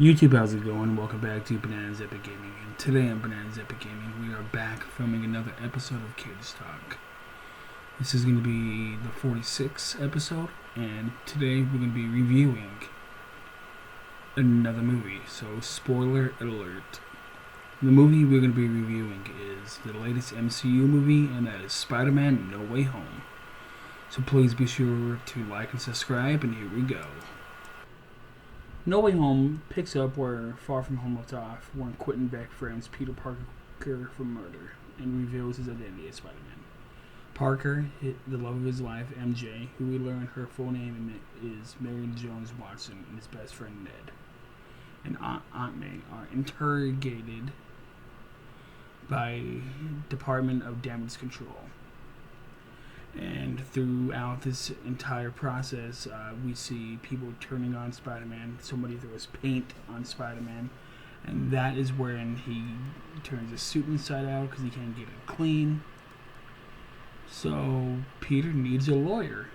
YouTube, how's it going? Welcome back to Bananas Epic Gaming. And today on Bananas Epic Gaming, we are back filming another episode of CageTalk. This is going to be the 46th episode, and today we're going to be reviewing another movie. So, spoiler alert. The movie we're going to be reviewing is the latest MCU movie, and that is Spider-Man No Way Home. So please be sure to like and subscribe, and here we go. No Way Home picks up where Far From Home left off when Quentin Beck frames Peter Parker for murder and reveals his identity as Spider-Man. Parker, the love of his life, MJ, who we learn her full name is Mary Jones Watson, and his best friend Ned, and Aunt May are interrogated by Department of Damage Control. And throughout this entire process, we see people turning on Spider-Man. Somebody throws paint on Spider-Man, and that is when he turns his suit inside out because he can't get it clean. So Peter needs a lawyer.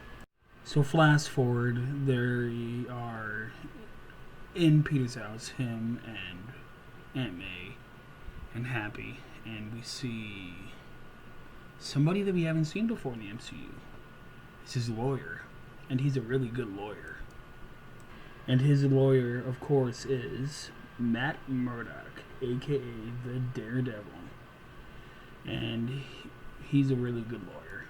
So flash forward, they are in Peter's house, him and Aunt May and Happy, and we see somebody that we haven't seen before in the MCU. It's his lawyer, and he's a really good lawyer. And his lawyer, of course, is Matt Murdock, aka the Daredevil. And he's a really good lawyer,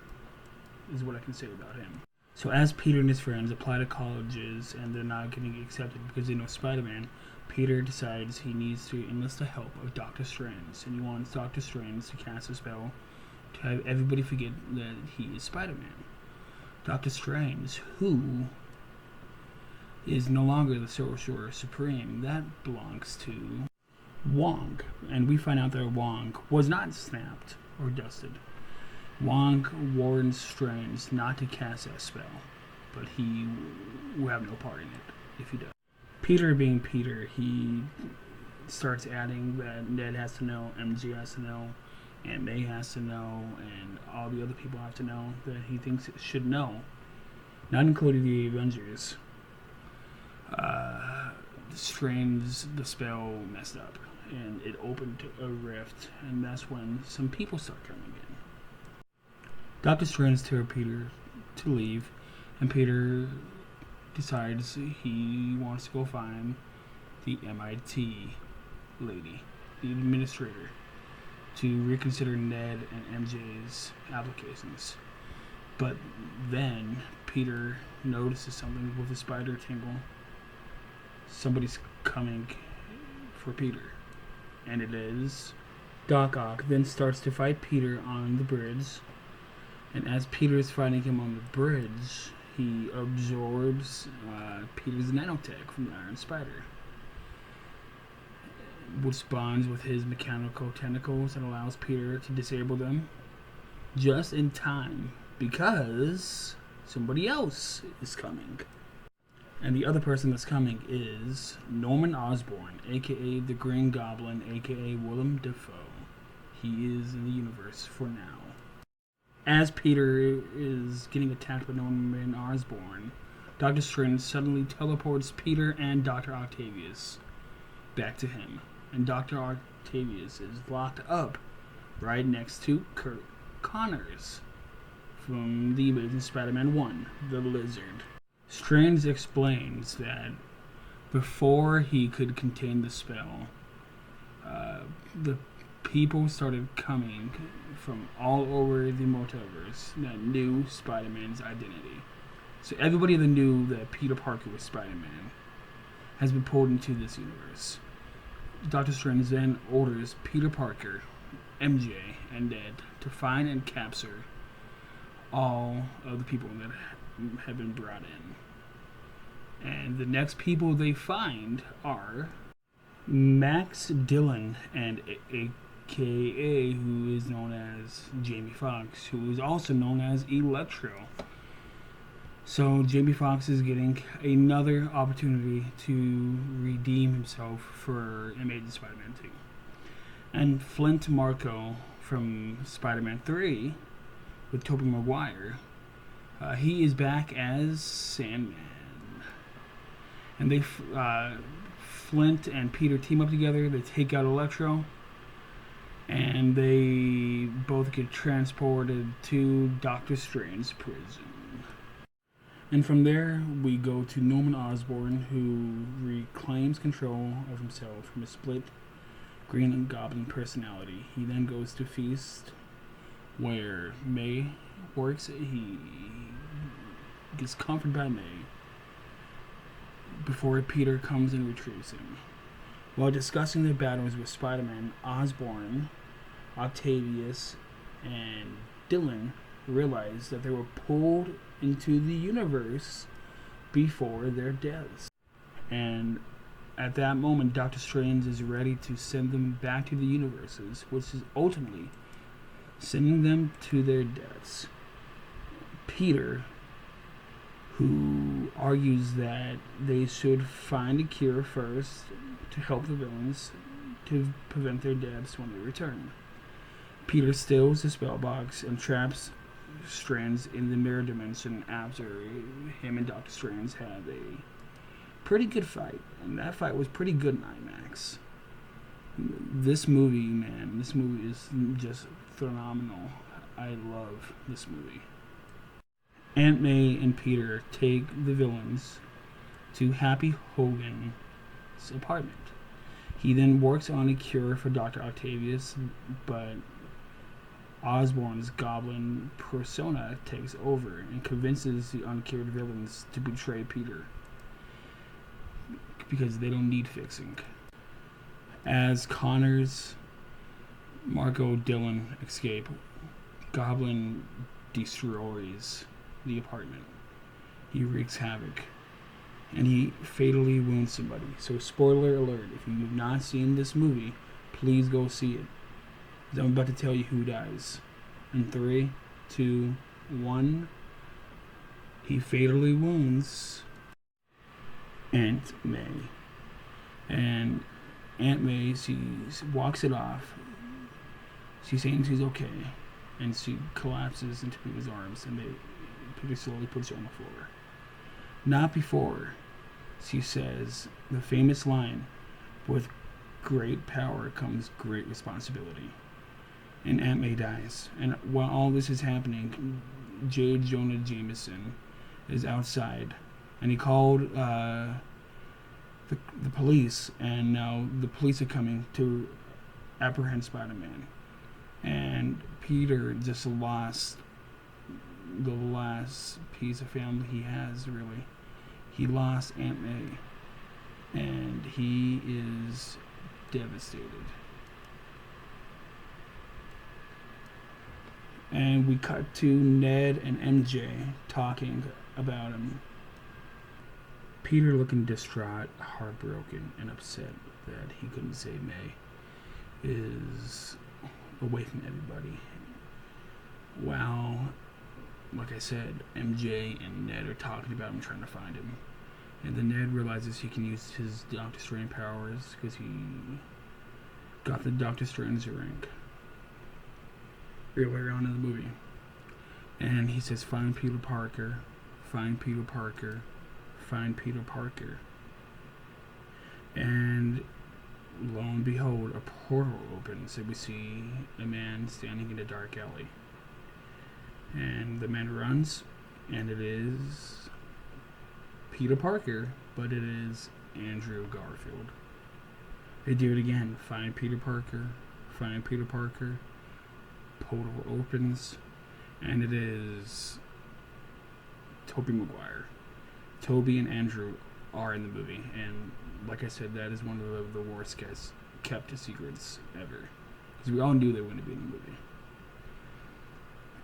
is what I can say about him. So as Peter and his friends apply to colleges and they're not getting accepted because they know Spider-Man, Peter decides he needs to enlist the help of Dr. Strange, and he wants Dr. Strange to cast a spell to have everybody forget that he is Spider-Man. Dr. Strange, who is no longer the Sorcerer Supreme, that belongs to Wong. And we find out that Wong was not snapped or dusted. Wong warns Strange not to cast that spell, but he will have no part in it if he does. Peter being Peter, he starts adding that Ned has to know, MJ has to know, Aunt May has to know, and all the other people have to know that he thinks it should know, not including the Avengers. The spell messed up, and it opened a rift, and that's when some people start coming in. Dr. Strange tells Peter to leave, and Peter decides he wants to go find the MIT lady, the administrator, to reconsider Ned and MJ's applications. But then Peter notices something with a spider tingle. Somebody's coming for Peter, and it is Doc Ock. Then starts to fight Peter on the bridge, and as Peter is fighting him on the bridge, he absorbs Peter's nanotech from the Iron Spider, which bonds with his mechanical tentacles and allows Peter to disable them just in time because somebody else is coming. And the other person that's coming is Norman Osborn, aka the Green Goblin, aka Willem Dafoe. He is in the universe for now. As Peter is getting attacked by Norman Osborn, Dr. Strange suddenly teleports Peter and Dr. Octavius back to him. And Dr. Octavius is locked up right next to Kurt Connors from The Amazing Spider-Man 1, the Lizard. Strange explains that before he could contain the spell, the people started coming from all over the multiverse that knew Spider-Man's identity. So everybody that knew that Peter Parker was Spider-Man has been pulled into this universe. Dr. Strange then orders Peter Parker, MJ, and Ned to find and capture all of the people that have been brought in. And the next people they find are Max Dillon, and aka who is known as Jamie Foxx, who is also known as Electro. So Jamie Foxx is getting another opportunity to redeem himself for Amazing Spider-Man 2. And Flint Marko from Spider-Man 3 with Tobey Maguire, he is back as Sandman. And they Flint and Peter team up together. They take out Electro, and they both get transported to Doctor Strange's prison. And from there, we go to Norman Osborn, who reclaims control of himself from a split Green Goblin personality. He then goes to Feast, where May works. He gets comforted by May before Peter comes and retrieves him. While discussing their battles with Spider-Man, Osborn, Octavius, and Dylan realize that they were pulled into the universe before their deaths. And at that moment, Doctor Strange is ready to send them back to the universes, which is ultimately sending them to their deaths. Peter, who argues that they should find a cure first to help the villains to prevent their deaths when they return. Peter steals the spell box and traps Strange in the mirror dimension after him and Doctor Strange had a pretty good fight, and that fight was pretty good in IMAX. This movie is just phenomenal. I love this movie. Aunt May and Peter take the villains to Happy Hogan's apartment. He then works on a cure for Dr. Octavius, but Osborn's goblin persona takes over and convinces the uncured villains to betray Peter because they don't need fixing. As Connors, Marco, Dylan escape, Goblin destroys the apartment. He wreaks havoc, and he fatally wounds somebody. So spoiler alert, if you have not seen this movie, please go see it. I'm about to tell you who dies. In 3, 2, 1, he fatally wounds Aunt May. And Aunt May, she walks it off. She's saying she's okay. And she collapses into Peter's arms, and Peter slowly puts her on the floor. Not before she says the famous line, "With great power comes great responsibility." And Aunt May dies. And while all this is happening, J. Jonah Jameson is outside, and he called the police, and now the police are coming to apprehend Spider-Man. And Peter just lost the last piece of family he has, really. He lost Aunt May, and he is devastated. And we cut to Ned and MJ talking about him. Peter looking distraught, heartbroken, and upset that he couldn't save May, is away from everybody. While, like I said, MJ and Ned are talking about him, trying to find him. And then Ned realizes he can use his Doctor Strange powers because he got the Doctor Strange ring earlier on in the movie. And he says, "Find Peter Parker, find Peter Parker, find Peter Parker." And lo and behold, a portal opens, and we see a man standing in a dark alley. And the man runs, and it is Peter Parker, but it is Andrew Garfield. They do it again. Find Peter Parker, find Peter Parker. Portal opens, and it is Tobey Maguire. Tobey and Andrew are in the movie, and like I said, that is one of the worst kept secrets ever, because we all knew they were going to be in the movie.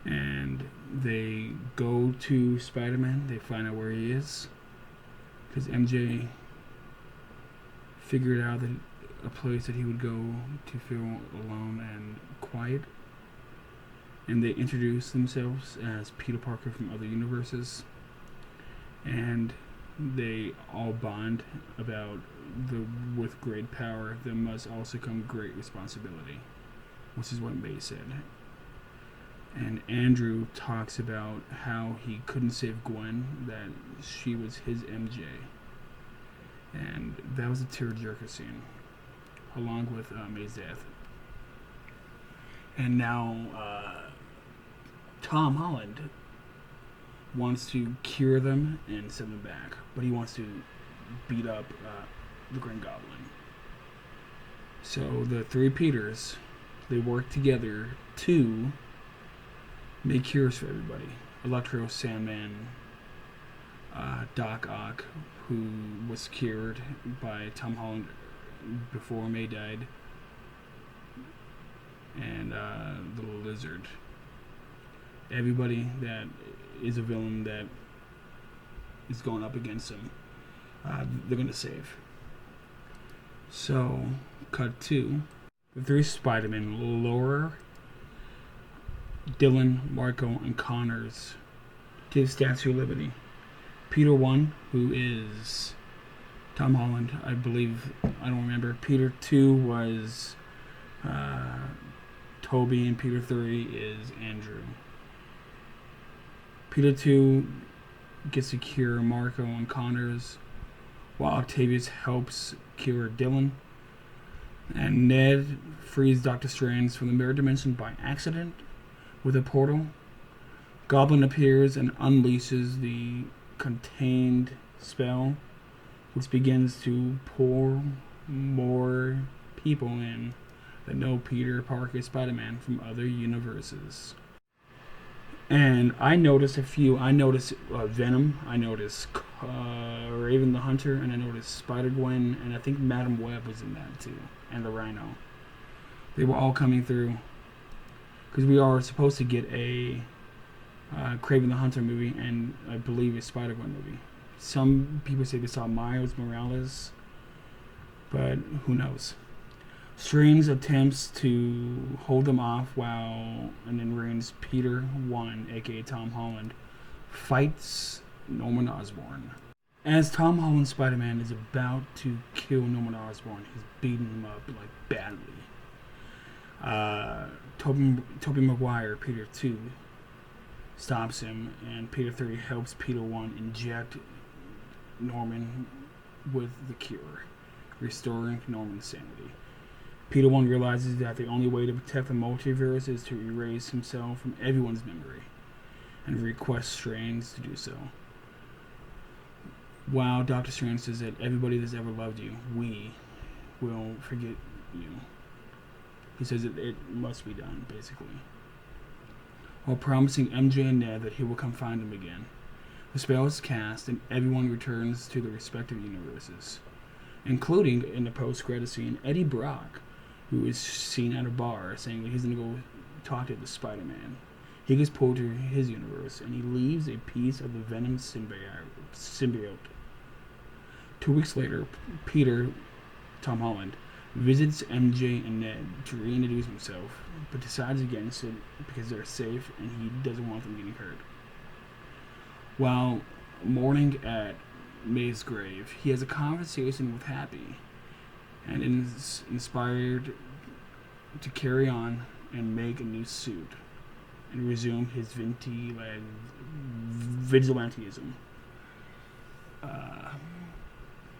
And they go to Spider-Man. They find out where he is, because MJ figured out that a place that he would go to feel alone and quiet. And they introduce themselves as Peter Parker from other universes, and they all bond about with great power there must also come great responsibility, which is what May said. And Andrew talks about how he couldn't save Gwen, that she was his MJ, And that was a tearjerker scene, along with May's death. And now Tom Holland wants to cure them and send them back, but he wants to beat up the Green Goblin. So the three Peters, they work together to make cures for everybody. Electro, Sandman, Doc Ock, who was cured by Tom Holland before May died, and the Lizard. Everybody that is a villain that is going up against him, they're going to save. So, cut to the three Spider-Men, Laura, Dylan, Marco, and Connors, to the Statue of Liberty. Peter 1, who is Tom Holland, I believe, I don't remember. Peter 2 was Toby, and Peter 3 is Andrew. Peter 2 gets to cure Marco and Connors, while Octavius helps cure Dylan. And Ned frees Doctor Strange from the mirror dimension by accident with a portal. Goblin appears and unleashes the contained spell, which begins to pour more people in that know Peter Parker Spider-Man from other universes. And I noticed Venom, I noticed Raven the Hunter, and I noticed Spider-Gwen, and I think Madam Web was in that too, and the Rhino. They were all coming through, because we are supposed to get a Kraven the Hunter movie, and I believe a Spider-Gwen movie. Some people say they saw Miles Morales, but who knows. Strange attempts to hold them off and then Reigns Peter 1, aka Tom Holland, fights Norman Osborn. As Tom Holland Spider-Man is about to kill Norman Osborn, he's beating him up badly. Tobey Maguire, Peter 2, stops him, and Peter 3 helps Peter 1 inject Norman with the cure, restoring Norman's sanity. Peter 1 realizes that the only way to protect the multiverse is to erase himself from everyone's memory, and requests Strange to do so. While Doctor Strange says that everybody that's ever loved you, we will forget you. He says that it must be done, basically, while promising MJ and Ned that he will come find them again. The spell is cast, and everyone returns to their respective universes, including, in the post-credit scene, Eddie Brock, who is seen at a bar saying that he's going to go talk to the Spider-Man. He gets pulled to his universe, and he leaves a piece of the Venom symbiote. 2 weeks later, Peter, Tom Holland, visits MJ and Ned to reintroduce himself, but decides against it because they're safe and he doesn't want them getting hurt. While mourning at May's grave, he has a conversation with Happy, and is inspired to carry on and make a new suit and resume his vigilantism.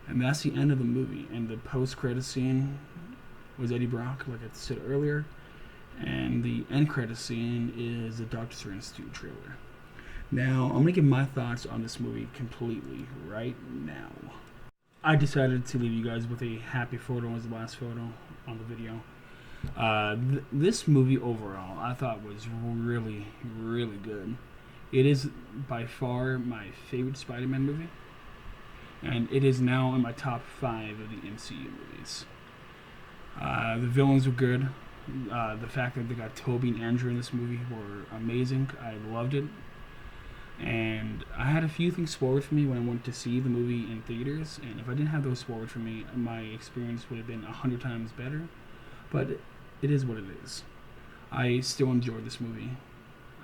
And that's the end of the movie. And the post-credit scene was Eddie Brock, like I said earlier, and the end credit scene is the Doctor Strange 2 trailer. Now, I'm going to give my thoughts on this movie completely right now. I decided to leave you guys with a happy photo as the last photo on the video. This movie overall, I thought was really, really good. It is by far my favorite Spider-Man movie, and it is now in my top 5 of the MCU movies. The villains were good. The fact that they got Toby and Andrew in this movie were amazing. I loved it. And I had a few things spoiled for me when I went to see the movie in theaters, and if I didn't have those spoiled for me, my experience would have been 100 times better. But it is what it is. I still enjoyed this movie,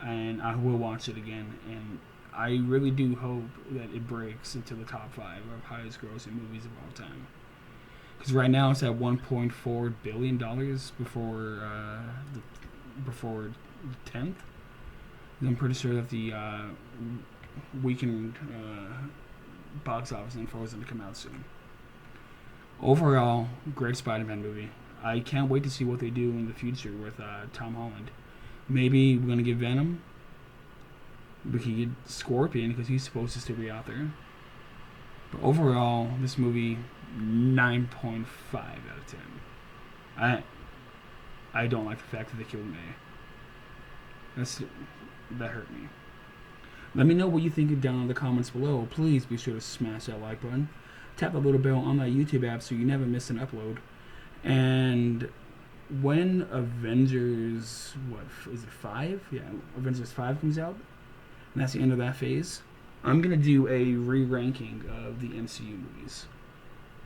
and I will watch it again, and I really do hope that it breaks into the top 5 of highest grossing movies of all time. Because right now it's at $1.4 billion before the 10th. I'm pretty sure that the weekend box office info is going to come out soon. Overall, great Spider-Man movie. I can't wait to see what they do in the future with Tom Holland. Maybe we're gonna get Venom. We can get Scorpion because he's supposed to still be out there. But overall, this movie 9.5 out of 10. I don't like the fact that they killed May. That hurt me. Let me know what you think down in the comments below. Please be sure to smash that like button. Tap the little bell on that YouTube app so you never miss an upload. And when Avengers, what is it, 5? Yeah, Avengers 5 comes out, and that's the end of that phase, I'm going to do a re-ranking of the MCU movies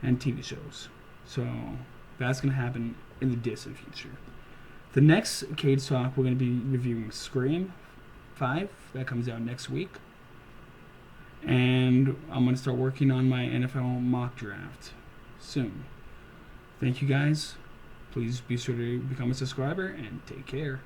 and TV shows. So that's going to happen in the distant future. The next Cage Talk, we're going to be reviewing Scream 5. That comes out next week. And I'm going to start working on my NFL mock draft soon. Thank you guys. Please be sure to become a subscriber and take care.